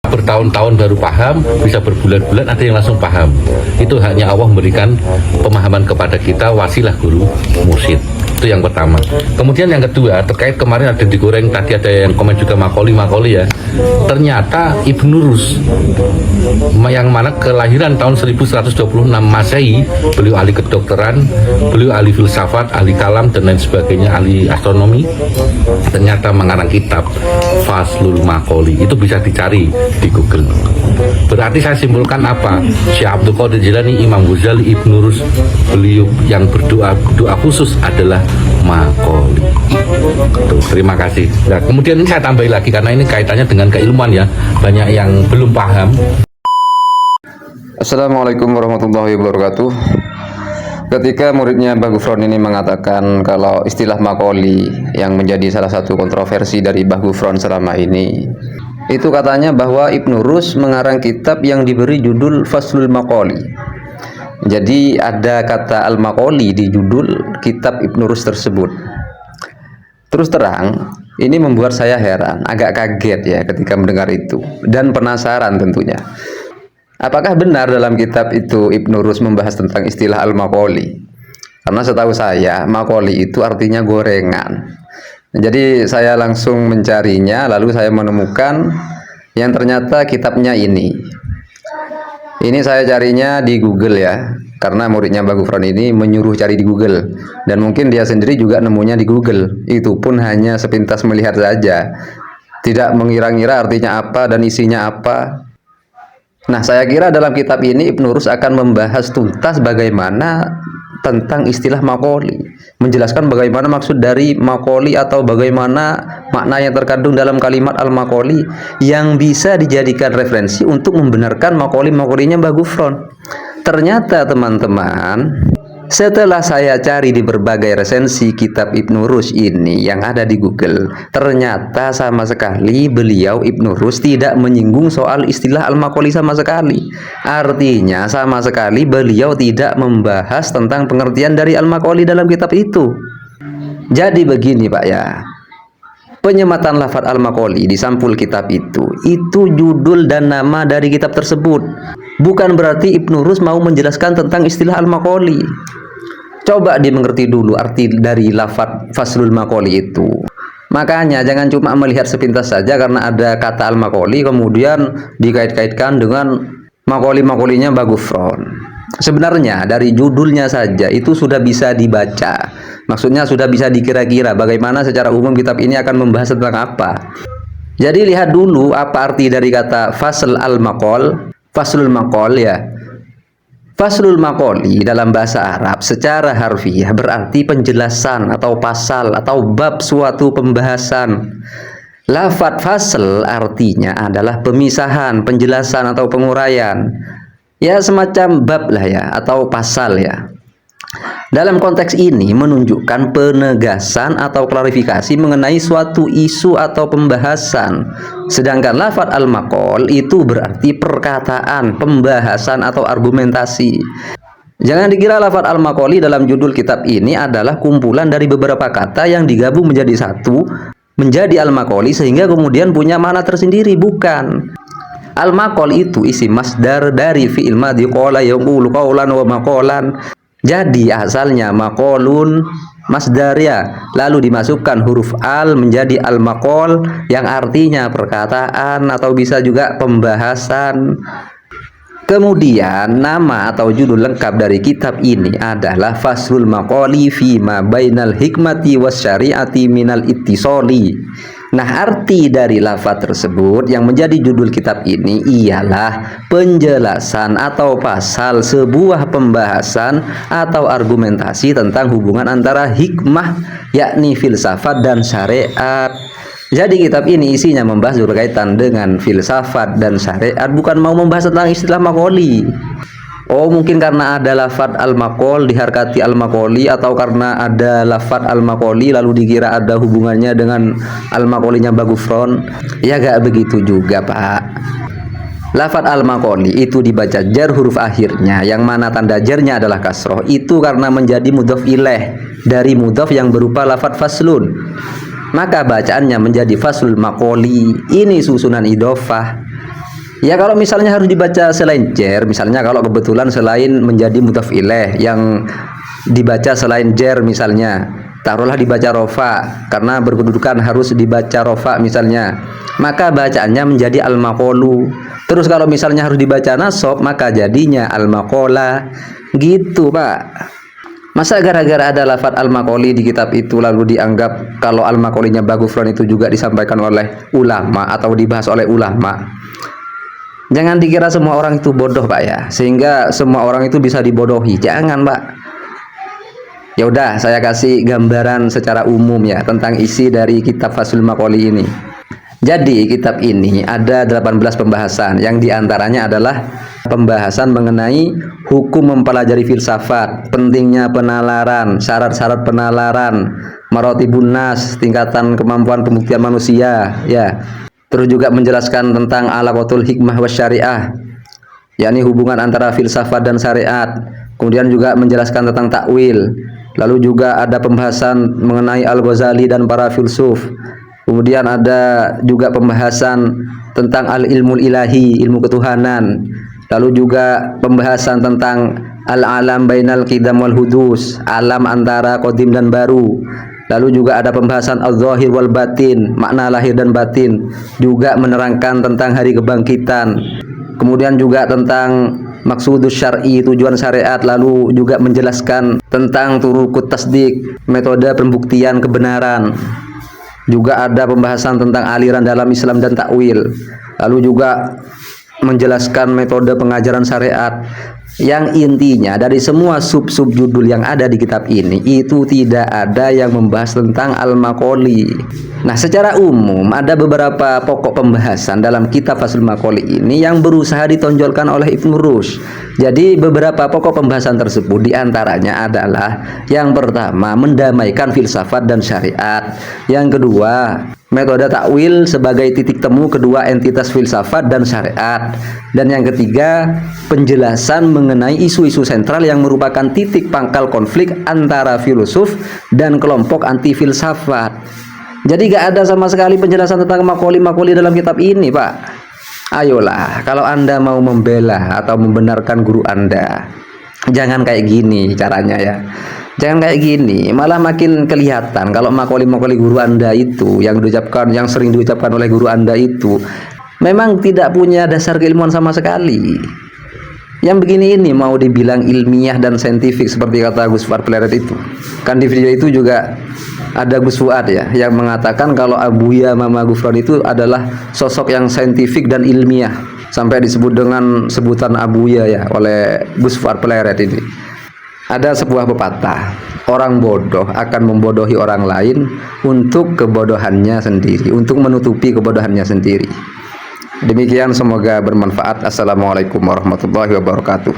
bertahun-tahun baru paham, bisa berbulan-bulan, ada yang langsung paham. Itu hanya Allah memberikan pemahaman kepada kita, wasilah guru mursyid. Itu yang pertama. Kemudian yang kedua, terkait kemarin ada digoreng, tadi ada yang komen juga Makoli ya. Ternyata Ibnu Rus yang mana kelahiran tahun 1126 Masehi, beliau ahli kedokteran, beliau ahli filsafat, ahli kalam dan lain sebagainya, ahli astronomi, ternyata mengarang kitab Faslul Makoli. Itu bisa dicari di Google. Berarti saya simpulkan apa? Syekh Abdul Qadir Jilani, Imam Ghazali, Ibnu Rus, beliau yang berdoa doa khusus adalah Makoli. Tuh, terima kasih. Nah, kemudian ini saya tambahin lagi karena ini kaitannya dengan keilmuan ya. Banyak yang belum paham. Assalamualaikum warahmatullahi wabarakatuh. Ketika muridnya Mbah Gufron ini mengatakan kalau istilah Makoli yang menjadi salah satu kontroversi dari Mbah Gufron selama ini, itu katanya bahwa Ibnu Rus mengarang kitab yang diberi judul Faslul Makoli. Jadi ada kata Al-Makoli di judul kitab Ibnu Rus tersebut. Terus terang, ini membuat saya heran, agak kaget ya ketika mendengar itu, dan penasaran tentunya. Apakah benar dalam kitab itu Ibnu Rus membahas tentang istilah Al-Makoli? Karena setahu saya, Makoli itu artinya gorengan. Jadi saya langsung mencarinya, lalu saya menemukan yang ternyata kitabnya ini. Ini saya carinya di Google ya, karena muridnya Mbah Gufron ini menyuruh cari di Google, dan mungkin dia sendiri juga nemunya di Google. Itu pun hanya sepintas melihat saja, tidak mengira-ngira artinya apa dan isinya apa. Nah, saya kira dalam kitab ini Ibnu Rus akan membahas tuntas bagaimana tentang istilah Makoli, menjelaskan bagaimana maksud dari Makoli atau bagaimana makna yang terkandung dalam kalimat Al-Makoli yang bisa dijadikan referensi untuk membenarkan Makoli-Makolinya Mbah Gufron. Ternyata teman-teman, setelah saya cari di berbagai resensi kitab Ibnu Rus ini yang ada di Google, ternyata sama sekali beliau Ibnu Rus tidak menyinggung soal istilah Al-Makoli sama sekali. Artinya sama sekali beliau tidak membahas tentang pengertian dari Al-Makoli dalam kitab itu. Jadi begini Pak ya, penyematan lafaz Al-Makoli di sampul kitab itu judul dan nama dari kitab tersebut. Bukan berarti Ibnu Rus mau menjelaskan tentang istilah Al-Makoli. Coba dimengerti dulu arti dari lafaz Faslul Makoli itu. Makanya jangan cuma melihat sepintas saja karena ada kata Al-Makoli kemudian dikait-kaitkan dengan Makoli-Makolinya Mbah Gufron. Sebenarnya dari judulnya saja itu sudah bisa dibaca. Maksudnya sudah bisa dikira-kira bagaimana secara umum kitab ini akan membahas tentang apa. Jadi lihat dulu apa arti dari kata Fasl al-Maqol, Faslul Maqol ya. Faslul Makoli dalam bahasa Arab secara harfiah berarti penjelasan atau pasal atau bab suatu pembahasan. Lafaz fasl artinya adalah pemisahan, penjelasan atau penguraian. Ya semacam bab lah ya atau pasal ya. Dalam konteks ini menunjukkan penegasan atau klarifikasi mengenai suatu isu atau pembahasan. Sedangkan lafaz al-maqol itu berarti perkataan, pembahasan atau argumentasi. Jangan dikira lafaz al-maqoli dalam judul kitab ini adalah kumpulan dari beberapa kata yang digabung menjadi satu, menjadi al-maqoli sehingga kemudian punya makna tersendiri. Bukan. Al-maqol itu isim masdar dari fi'il madhi qala yaqulu qawlan wa maqalan. Jadi asalnya maqolun masdar ya, lalu dimasukkan huruf al menjadi al-maqol yang artinya perkataan atau bisa juga pembahasan. Kemudian nama atau judul lengkap dari kitab ini adalah Faslul Maqoli fi ma bainal hikmati was syariati minal ittisoli. Nah, arti dari lafaz tersebut yang menjadi judul kitab ini ialah penjelasan atau pasal sebuah pembahasan atau argumentasi tentang hubungan antara hikmah yakni filsafat dan syariat. Jadi kitab ini isinya membahas berkaitan dengan filsafat dan syariat, bukan mau membahas tentang istilah Makoli. Oh, mungkin karena ada lafaz al-maqol diharkati al-maqoli, atau karena ada lafaz al-maqoli lalu dikira ada hubungannya dengan al-maqolinya Mbah Gufron. Ya gak begitu juga Pak. Lafaz al-maqoli itu dibaca jar huruf akhirnya yang mana tanda jarnya adalah kasroh, itu karena menjadi mudhof ilaih dari mudhof yang berupa lafaz faslun. Maka bacaannya menjadi faslul maqoli. Ini susunan idhofah. Ya kalau misalnya harus dibaca selain jer, misalnya kalau kebetulan selain menjadi mudhaf ilaih yang dibaca selain jer misalnya, taruhlah dibaca rofa karena berkedudukan harus dibaca rofa misalnya, maka bacaannya menjadi al-maqolu. Terus kalau misalnya harus dibaca nasab, maka jadinya al-maqola. Gitu Pak. Masa gara-gara ada lafadz al-maqoli di kitab itu lalu dianggap kalau al-maqolinya Mbah Gufron itu juga disampaikan oleh ulama atau dibahas oleh ulama? Jangan dikira semua orang itu bodoh Pak ya, sehingga semua orang itu bisa dibodohi. Jangan Pak. Ya udah, saya kasih gambaran secara umum ya tentang isi dari kitab Fathul Maqoli ini. Jadi kitab ini ada 18 pembahasan, yang diantaranya adalah pembahasan mengenai hukum mempelajari filsafat, pentingnya penalaran, syarat-syarat penalaran, maratibun nas, tingkatan kemampuan pembuktian manusia, ya. Terus juga menjelaskan tentang alaqatul hikmah was syariah, yakni hubungan antara filsafat dan syariat. Kemudian juga menjelaskan tentang takwil. Lalu juga ada pembahasan mengenai Al-Ghazali dan para filsuf. Kemudian ada juga pembahasan tentang al-ilmul ilahi, ilmu ketuhanan. Lalu juga pembahasan tentang al-alam bainal qidam wal hudus, alam antara qadim dan baru. Lalu juga ada pembahasan al-zahir wal batin, makna lahir dan batin, juga menerangkan tentang hari kebangkitan. Kemudian juga tentang maksudus syar'i, tujuan syariat, lalu juga menjelaskan tentang turukut tasdik, metode pembuktian kebenaran. Juga ada pembahasan tentang aliran dalam Islam dan takwil. Lalu juga menjelaskan metode pengajaran syariat. Yang intinya dari semua sub-sub judul yang ada di kitab ini itu tidak ada yang membahas tentang al-maqoli. Nah, secara umum ada beberapa pokok pembahasan dalam kitab Fathul Maqoli ini yang berusaha ditonjolkan oleh Ibnu Rushd. Jadi beberapa pokok pembahasan tersebut diantaranya adalah yang pertama mendamaikan filsafat dan syariat, yang kedua metode takwil sebagai titik temu kedua entitas filsafat dan syariat, dan yang ketiga penjelasan mengenai isu-isu sentral yang merupakan titik pangkal konflik antara filosof dan kelompok anti filsafat. Jadi gak ada sama sekali penjelasan tentang makoli-makoli dalam kitab ini Pak. Ayolah, kalau Anda mau membela atau membenarkan guru Anda, jangan kayak gini caranya ya. Jangan kayak gini, malah makin kelihatan kalau makoli-makoli guru Anda itu yang diucapkan, yang sering diucapkan oleh guru Anda itu memang tidak punya dasar keilmuan sama sekali. Yang begini ini mau dibilang ilmiah dan saintifik seperti kata Gus Fuad Pleret itu. Kan di video itu juga ada Gus Fuad ya yang mengatakan kalau Abuya Mama Gufron itu adalah sosok yang saintifik dan ilmiah, sampai disebut dengan sebutan Abuya ya oleh Gus Fuad Pleret ini. Ada sebuah pepatah, orang bodoh akan membodohi orang lain untuk kebodohannya sendiri, untuk menutupi kebodohannya sendiri. Demikian, semoga bermanfaat. Assalamualaikum warahmatullahi wabarakatuh.